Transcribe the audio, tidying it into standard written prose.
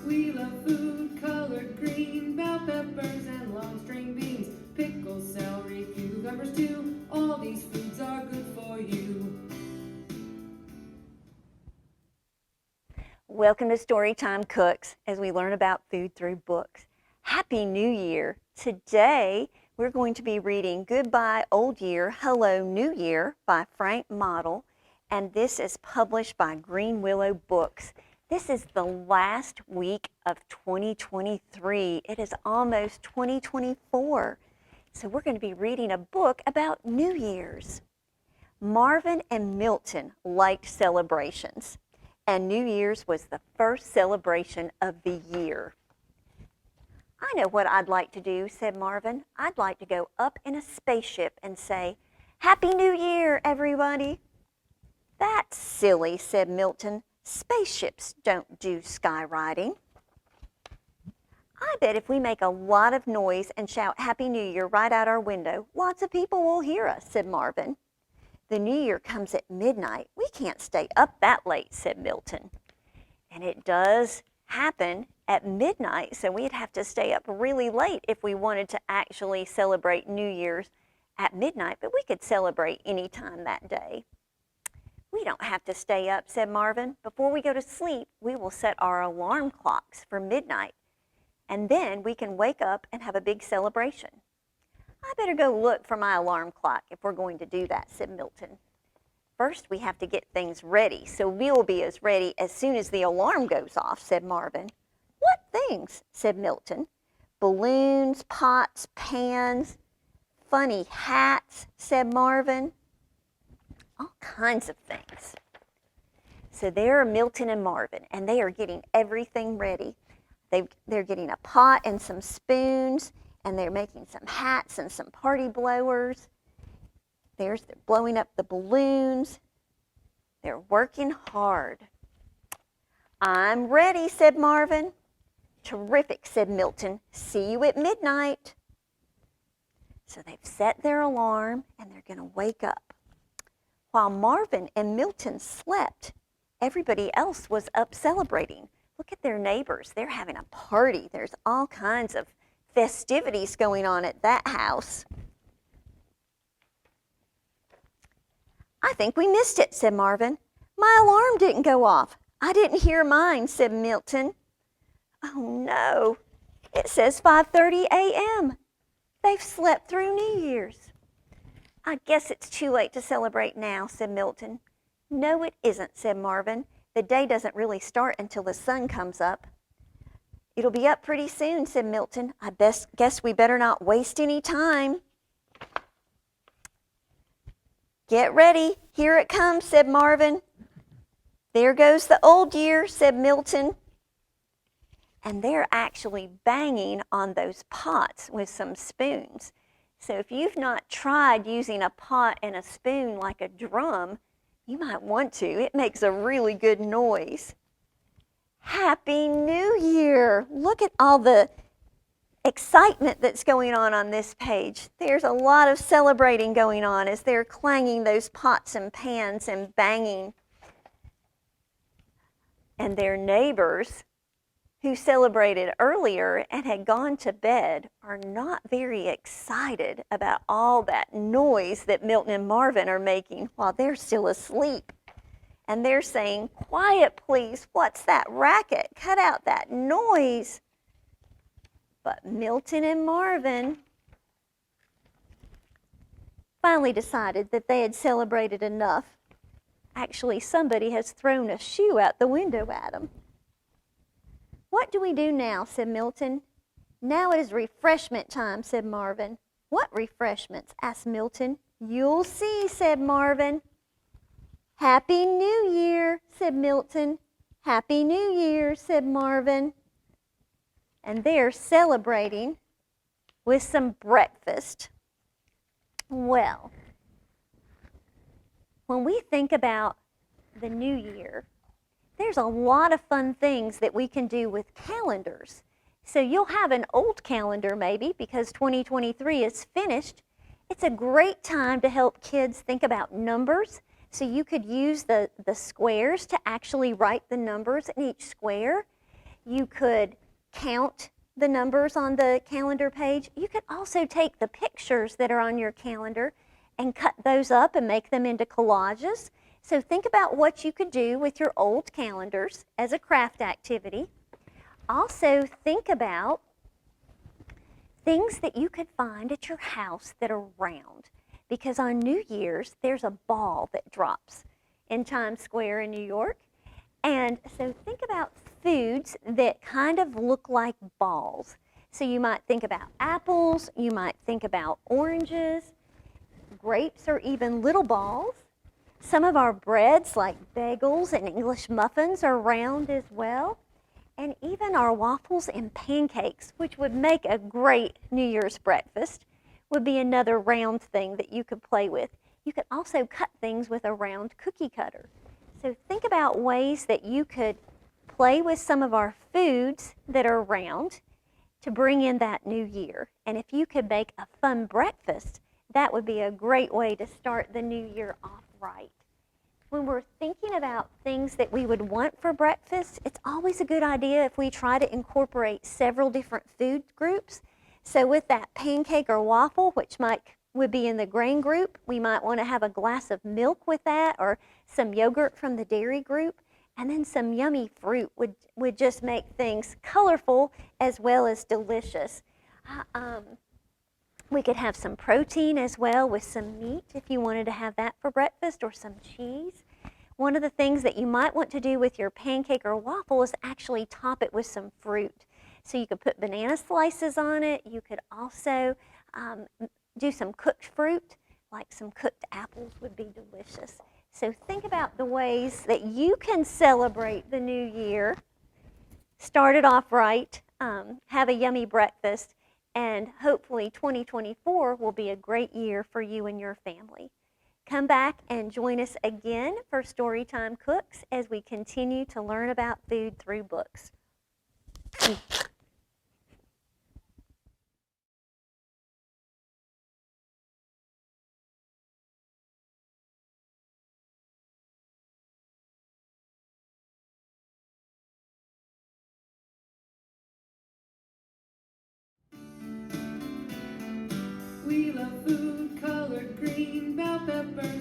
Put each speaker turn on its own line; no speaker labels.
We love food colored green, bell peppers and long string beans, pickles, celery, cucumbers too. All these foods are good for you.
Welcome to Storytime Cooks as we learn about food through books. Happy New Year! Today we're going to be reading Goodbye Old Year, Hello New Year by Frank Model, and this is published by Green Willow Books. This is the last week of 2023. It is almost 2024. So we're going to be reading a book about New Year's. Marvin and Milton liked celebrations, and New Year's was the first celebration of the year. I know what I'd like to do, said Marvin. I'd like to go up in a spaceship and say, Happy New Year, everybody. That's silly, said Milton. Spaceships don't do skywriting. I bet if we make a lot of noise and shout Happy New Year right out our window, lots of people will hear us, said Marvin. The New Year comes at midnight. We can't stay up that late, said Milton. And it does happen at midnight, so we'd have to stay up really late if we wanted to actually celebrate New Year's at midnight, but we could celebrate any time that day. We don't have to stay up, said Marvin. Before we go to sleep, we will set our alarm clocks for midnight, and then we can wake up and have a big celebration. I better go look for my alarm clock if we're going to do that, said Milton. First, we have to get things ready, so we'll be as ready as soon as the alarm goes off, said Marvin. What things? Said Milton. Balloons, pots, pans, funny hats, said Marvin. All kinds of things. So there are Milton and Marvin, and they are getting everything ready. They're getting a pot and some spoons, and they're making some hats and some party blowers. They're blowing up the balloons. They're working hard. I'm ready, said Marvin. Terrific, said Milton. See you at midnight. So they've set their alarm, and they're going to wake up. While Marvin and Milton slept, everybody else was up celebrating. Look at their neighbors. They're having a party. There's all kinds of festivities going on at that house. I think we missed it, said Marvin. My alarm didn't go off. I didn't hear mine, said Milton. Oh no, it says 5:30 a.m. They've slept through New Year's. I guess it's too late to celebrate now, said Milton. No, it isn't, said Marvin. The day doesn't really start until the sun comes up. It'll be up pretty soon, said Milton. I guess we better not waste any time. Get ready. Here it comes, said Marvin. There goes the old year, said Milton. And they're actually banging on those pots with some spoons. So if you've not tried using a pot and a spoon like a drum, you might want to. It makes a really good noise. Happy New Year! Look at all the excitement that's going on this page. There's a lot of celebrating going on as they're clanging those pots and pans and banging. And their neighbors, who celebrated earlier and had gone to bed, are not very excited about all that noise that Milton and Marvin are making while they're still asleep. And they're saying, Quiet, please. What's that racket? Cut out that noise. But Milton and Marvin finally decided that they had celebrated enough. Actually, somebody has thrown a shoe out the window at them. What do we do now? Said Milton. Now it is refreshment time, said Marvin. What refreshments? Asked Milton. You'll see, said Marvin. Happy New Year, said Milton. Happy New Year, said Marvin. And they're celebrating with some breakfast. Well, when we think about the new year, there's a lot of fun things that we can do with calendars. So you'll have an old calendar maybe because 2023 is finished. It's a great time to help kids think about numbers. So you could use the squares to actually write the numbers in each square. You could count the numbers on the calendar page. You could also take the pictures that are on your calendar and cut those up and make them into collages. So think about what you could do with your old calendars as a craft activity. Also think about things that you could find at your house that are round, because on New Year's there's a ball that drops in Times Square in New York. And so think about foods that kind of look like balls. So you might think about apples, you might think about oranges, grapes are even little balls. Some of our breads like bagels and English muffins are round as well. And even our waffles and pancakes, which would make a great New Year's breakfast, would be another round thing that you could play with. You could also cut things with a round cookie cutter. So think about ways that you could play with some of our foods that are round to bring in that new year. And if you could make a fun breakfast, that would be a great way to start the new year off right. When we're thinking about things that we would want for breakfast, it's always a good idea if we try to incorporate several different food groups. So with that pancake or waffle, which would be in the grain group, we might want to have a glass of milk with that, or some yogurt from the dairy group, and then some yummy fruit would just make things colorful as well as delicious. We could have some protein as well with some meat if you wanted to have that for breakfast, or some cheese. One of the things that you might want to do with your pancake or waffle is actually top it with some fruit. So you could put banana slices on it. You could also do some cooked fruit, like some cooked apples would be delicious. So think about the ways that you can celebrate the new year, start it off right, have a yummy breakfast, and hopefully 2024 will be a great year for you and your family. Come back and join us again for Storytime Cooks as we continue to learn about food through books.
We love food colored green, bell peppers